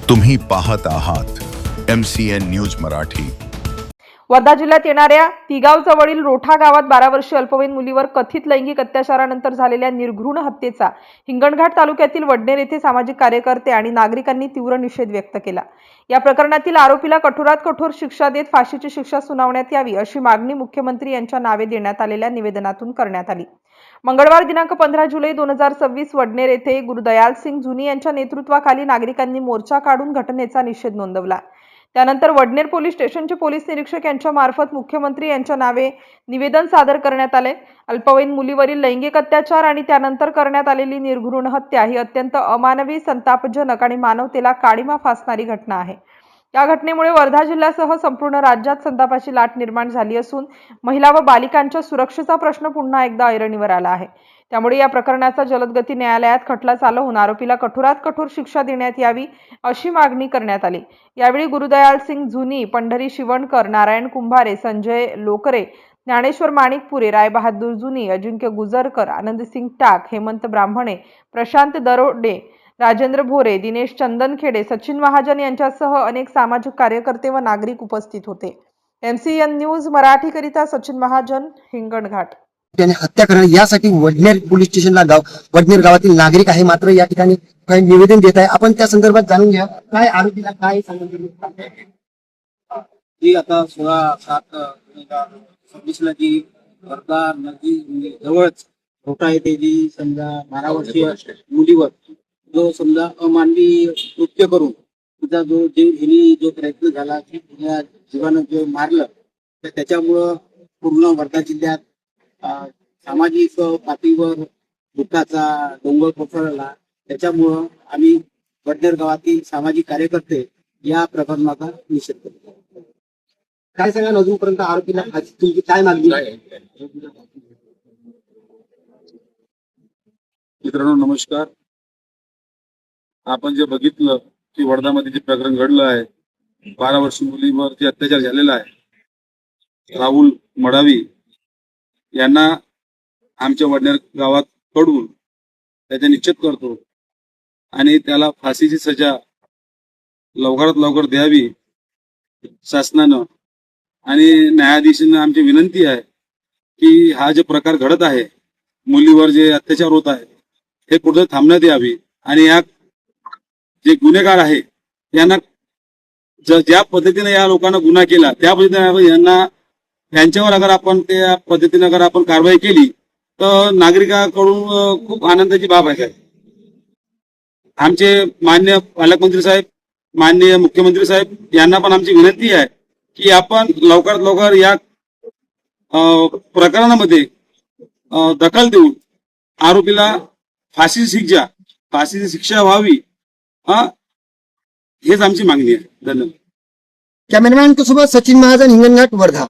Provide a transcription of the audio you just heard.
तुम्ही पाहत आहात MCN न्यूज मराठी। वर्धा जिल्ह्यात येणाऱ्या तिगाव जवळील रोठा गावात 12 वर्षीय अल्पवयीन मुलीवर कथित लैंगिक अत्याचारानंतर झालेल्या निर्घृण हत्येचा हिंगणघाट तालुक्यातील वडनेर येथे सामाजिक कार्यकर्ते आणि नागरिकांनी तीव्र निषेध व्यक्त केला। या प्रकरणातील आरोपीला कठोरात कठोर शिक्षा देत फाशीची शिक्षा सुनावण्यात यावी अशी मागणी मुख्यमंत्री यांच्या नावे देण्यात आलेल्या निवेदनातून करण्यात आली। मंगळवार दिनांक 15 जुलै 2026 वडनेर येथे गुरुदयाल सिंग जुनी यांच्या नेतृत्वाखाली नागरिकांनी मोर्चा काढून घटनेचा निषेध नोंदवला। त्यानंतर वडनेर पोलीस स्टेशनचे पोलीस निरीक्षक यांच्या मार्फत मुख्यमंत्री यांच्या नावे निवेदन सादर करण्यात आले। अल्पवयीन मुलीवरील लैंगिक अत्याचार आणि त्यानंतर करण्यात आलेली निर्घृण हत्या ही अत्यंत अमानवी, संतापजनक आणि मानवतेला काळिमा फासणारी घटना आहे। या घटनेमुळे वर्धा जिल्ह्यासह संपूर्ण राज्यात संतापाची लाट निर्माण झाली असून महिला व बालिकांच्या सुरक्षेचा प्रश्न पुन्हा एकदा ऐरणीवर आला आहे। त्यामुळे या प्रकरणाचा जलदगती न्यायालयात खटला चालवून आरोपीला कठोरात कठोर शिक्षा देण्यात यावी अशी मागणी करण्यात आली। यावेळी गुरुदयाल सिंग जुनी, पंढरी शिवणकर, नारायण कुंभारे, संजय लोकरे, ज्ञानेश्वर माणिकपुरे, रायबहादूर जुनी, अजिंक्य गुजरकर, आनंदसिंग टाक, हेमंत ब्राह्मणे, प्रशांत दरोडे, राजेंद्र भोरे, दिनेश चंदनखेडे, सचिन महाजन यांच्यासह अनेक सामाजिक कार्यकर्ते व नागरिक उपस्थित होते। MCN न्यूज मराठीकरिता सचिन महाजन, हिंगणघाट। त्याने हत्या करणं यासाठी वडनेर पोलीस स्टेशनला वडनेर गावातील नागरिक आहे, मात्र या ठिकाणी काही निवेदन देत आहे। आपण त्या संदर्भात जाणून घ्या काय आरोपीला काय सांगितलं जी आता 16/7/2026 जी वर्धा नदी जवळच रोठा येथे जी समजा 12 वर्षीय मुलीवर जो समजा अमानवी कृत्य करून तिचा जो जीव घेणी जो प्रयत्न झाला की तिच्या जीवानं जो मारलं, तर त्याच्यामुळं पूर्ण वर्धा जिल्ह्यात सामाजिक पातळीवर दुःखाचा डोंगर कोसळला। त्याच्यामुळं आम्ही वडनेर गावातील सामाजिक कार्यकर्ते या प्रकरणाचा निषेध करतो। काय सांगा अजूनपर्यंत आरोपीला तुमची काय मागणी आहे? मित्रांनो नमस्कार। आपण जे बघितलं की वर्धामध्ये जे प्रकरण घडलं आहे, 12 वर्षीय मुलीवर जे अत्याचार झालेला आहे, राहुल मडावी यांना आमच्या वडनेर गावात कडून त्याचा निषेध करतो आणि त्याला फाशीची सजा लवकरात लवकर द्यावी शासनानं। आणि न्यायाधीशांना आमची विनंती आहे की हा जो प्रकार घडत आहे, मुलीवर जे अत्याचार होत आहे, हे कुठं थांबण्यात यावी आणि या जे गुन्हेगार आहे यांना ज्या पद्धतीने या लोकांना गुन्हा केला त्या पद्धतीने यांच्यावर अगर आपण त्या पद्धतीने अगर आपण कारवाई केली तर नागरिकांकडून खूप आनंदाची बाब आहे। आमचे माननीय पालकमंत्री साहेब, माननीय मुख्यमंत्री साहेब यांना पण आमची विनंती आहे की आपण लवकरात लवकर या प्रकरणामध्ये दखल देऊन आरोपीला फाशीची शिक्षा व्हावी, हेच आमची मागणी आहे। धन्यवाद। कॅमेरामॅन सोबत सचिन महाजन, हिंगणघाट, वर्धा।